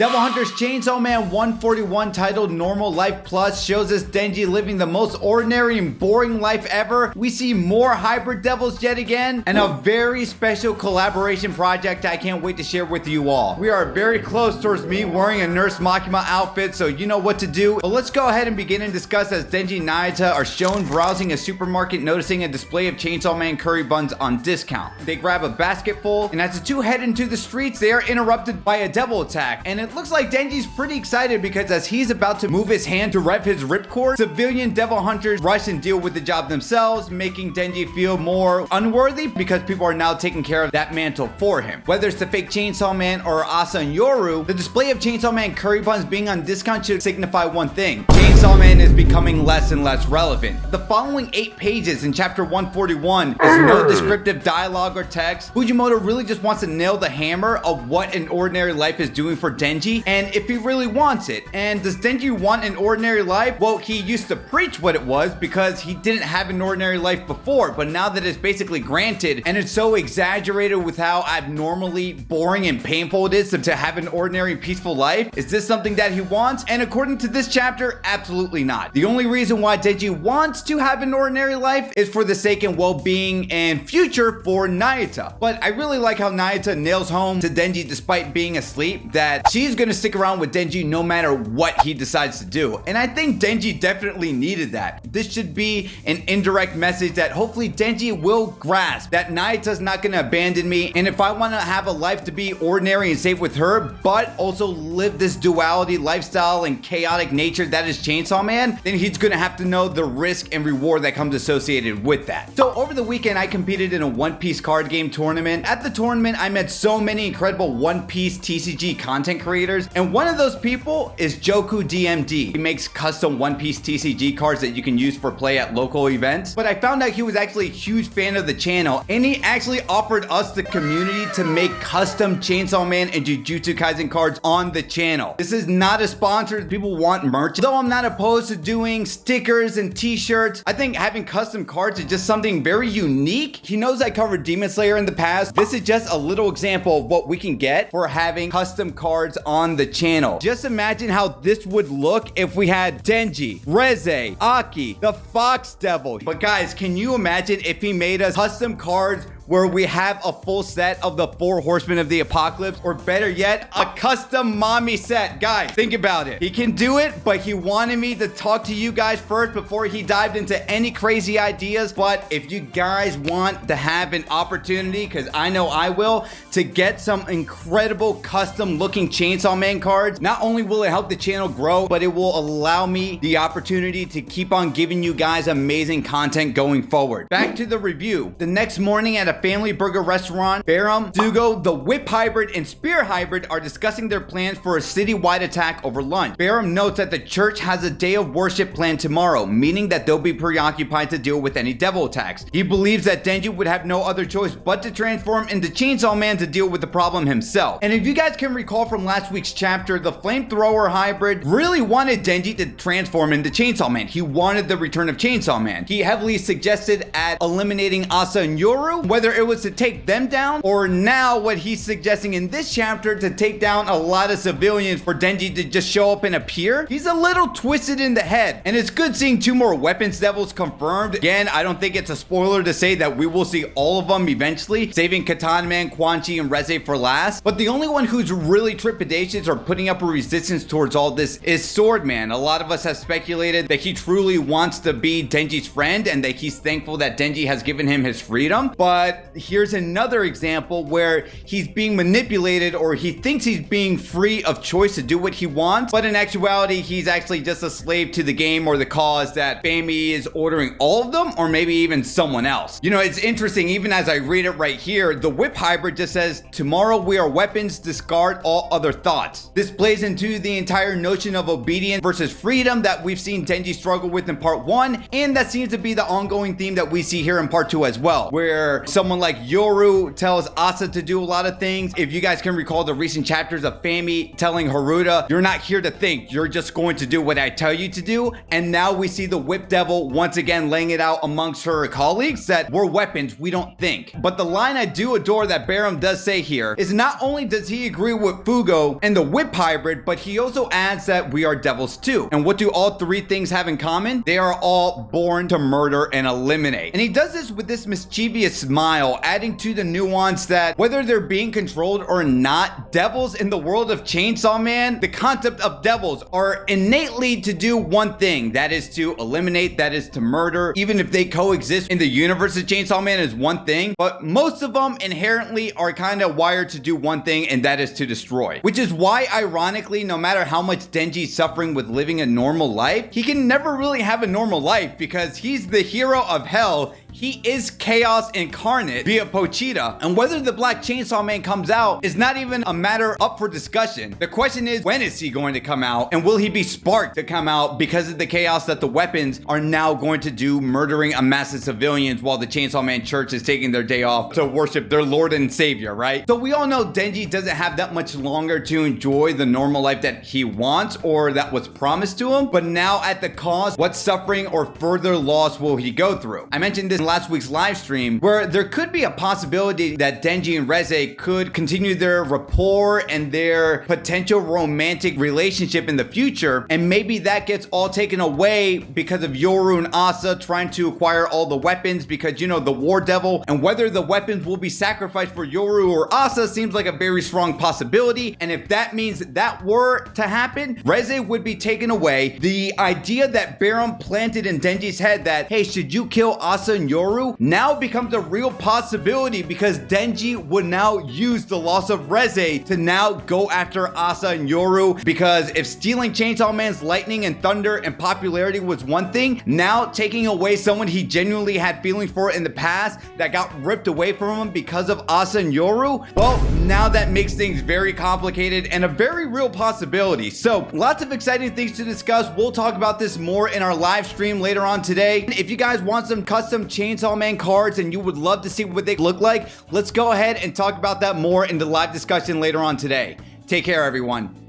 Devil Hunter's Chainsaw Man 141 titled Normal Life Plus shows us Denji living the most ordinary and boring life ever. We see more hybrid devils yet again, and a very special collaboration project I can't wait to share with you all. We are very close towards me wearing a Nurse Makima outfit, so you know what to do. But let's go ahead and begin and discuss as Denji and Nayata are shown browsing a supermarket, noticing a display of Chainsaw Man curry buns on discount. They grab a basket full, and as the two head into the streets, they are interrupted by a devil attack. And it looks like Denji's pretty excited because as he's about to move his hand to rev his ripcord, civilian devil hunters rush and deal with the job themselves, making Denji feel more unworthy because people are now taking care of that mantle for him. Whether it's the fake Chainsaw Man or Asa and Yoru, the display of Chainsaw Man curry buns being on discount should signify one thing: Chainsaw Man is becoming less and less relevant. The following 8 pages in chapter 141 is no descriptive dialogue or text. Fujimoto really just wants to nail the hammer of what an ordinary life is doing for Denji, and if he really wants it. And does Denji want an ordinary life? Well, he used to preach what it was because he didn't have an ordinary life before, but now that it's basically granted, and it's so exaggerated with how abnormally boring and painful it is to have an ordinary peaceful life, is this something that he wants? And according to this chapter, absolutely not. The only reason why Denji wants to have an ordinary life is for the sake and well-being and future for Nayata. But I really like how Nayata nails home to Denji despite being asleep that she's gonna stick around with Denji no matter what he decides to do. And I think Denji definitely needed that. This should be an indirect message that hopefully Denji will grasp that Nayata's not gonna abandon me, and if I want to have a life to be ordinary and safe with her, but also live this duality lifestyle and chaotic nature that is Chainsaw Man, then he's gonna have to know the risk and reward that comes associated with that. So over the weekend, I competed in a One Piece card game tournament. At the tournament, I met so many incredible One Piece TCG content creators, and one of those people is Johku DMD. He makes custom One Piece TCG cards that you can use for play at local events. But I found out he was actually a huge fan of the channel, and he actually offered us, the community, to make custom Chainsaw Man and Jujutsu Kaisen cards on the channel. This is not a sponsor. People want merch. Though I'm not opposed to doing stickers and t-shirts, I think having custom cards is just something very unique. He knows I covered Demon Slayer in the past. This is just a little example of what we can get for having custom cards on the channel. Just imagine how this would look if we had Denji, Reze, Aki, the Fox Devil. But guys, can you imagine if he made us custom cards where we have a full set of the 4 Horsemen of the Apocalypse, or better yet, a custom mommy set? Guys, think about it. He can do it, but he wanted me to talk to you guys first before he dived into any crazy ideas. But if you guys want to have an opportunity, because I know I will, to get some incredible custom looking Chainsaw Man cards, not only will it help the channel grow, but it will allow me the opportunity to keep on giving you guys amazing content going forward. Back to the review. The next morning at a family burger restaurant, Barum, Dugo, the Whip Hybrid, and Spear Hybrid are discussing their plans for a citywide attack over lunch. Barum notes that the church has a day of worship planned tomorrow, meaning that they'll be preoccupied to deal with any devil attacks. He believes that Denji would have no other choice but to transform into Chainsaw Man to deal with the problem himself. And if you guys can recall from last week's chapter, the Flamethrower Hybrid really wanted Denji to transform into Chainsaw Man. He wanted the return of Chainsaw Man. He heavily suggested at eliminating Asa and Yoru, whether it was to take them down, or now what he's suggesting in this chapter to take down a lot of civilians for Denji to just show up and appear. He's a little twisted in the head, and it's good seeing 2 more weapons devils confirmed. Again, I don't think it's a spoiler to say that we will see all of them eventually, saving Katana Man, Quan Chi, and Reze for last. But the only one who's really trepidatious or putting up a resistance towards all this is Sword Man. A lot of us have speculated that he truly wants to be Denji's friend and that he's thankful that Denji has given him his freedom. But here's another example where he's being manipulated, or he thinks he's being free of choice to do what he wants, but in actuality he's actually just a slave to the game or the cause that Fami is ordering all of them, or maybe even someone else. You know, it's interesting, even as I read it right here, the Whip Hybrid just says, tomorrow we are weapons, discard all other thoughts. This plays into the entire notion of obedience versus freedom that we've seen Denji struggle with in part 1, and that seems to be the ongoing theme that we see here in part 2 as well, where some someone like Yoru tells Asa to do a lot of things. If you guys can recall the recent chapters of Fami telling Haruta, you're not here to think, you're just going to do what I tell you to do. And now we see the Whip Devil once again laying it out amongst her colleagues that we're weapons, we don't think. But the line I do adore that Barham does say here is not only does he agree with Fugo and the Whip hybrid, but he also adds that we are devils too. And what do all three things have in common? They are all born to murder and eliminate. And he does this with this mischievous smile, adding to the nuance that whether they're being controlled or not, devils in the world of Chainsaw Man, the concept of devils are innately to do one thing, that is to eliminate, that is to murder. Even if they coexist in the universe of Chainsaw Man is one thing, but most of them inherently are kind of wired to do one thing, and that is to destroy. Which is why, ironically, no matter how much Denji's suffering with living a normal life, he can never really have a normal life because he's the hero of hell. He is chaos incarnate via Pochita, and whether the Black Chainsaw Man comes out is not even a matter up for discussion. The question is, when is he going to come out, and will he be sparked to come out because of the chaos that the weapons are now going to do, murdering a mass of civilians while the Chainsaw Man Church is taking their day off to worship their Lord and Savior, right? So we all know Denji doesn't have that much longer to enjoy the normal life that he wants or that was promised to him, but now at the cost, what suffering or further loss will he go through? I mentioned this in last week's live stream, where there could be a possibility that Denji and Reze could continue their rapport and their potential romantic relationship in the future, and maybe that gets all taken away because of Yoru and Asa trying to acquire all the weapons because, you know, the War Devil, and whether the weapons will be sacrificed for Yoru or Asa seems like a very strong possibility. And if that means that were to happen, Reze would be taken away. The idea that Barham planted in Denji's head that, hey, should you kill Asa and Yoru, now becomes a real possibility because Denji would now use the loss of Reze to now go after Asa and Yoru, because if stealing Chainsaw Man's lightning and thunder and popularity was one thing, now taking away someone he genuinely had feelings for in the past that got ripped away from him because of Asa and Yoru, well, now that makes things very complicated and a very real possibility. So lots of exciting things to discuss. We'll talk about this more in our live stream later on today. If you guys want some custom Chainsaw Man cards and you would love to see what they look like, let's go ahead and talk about that more in the live discussion later on today. Take care, everyone.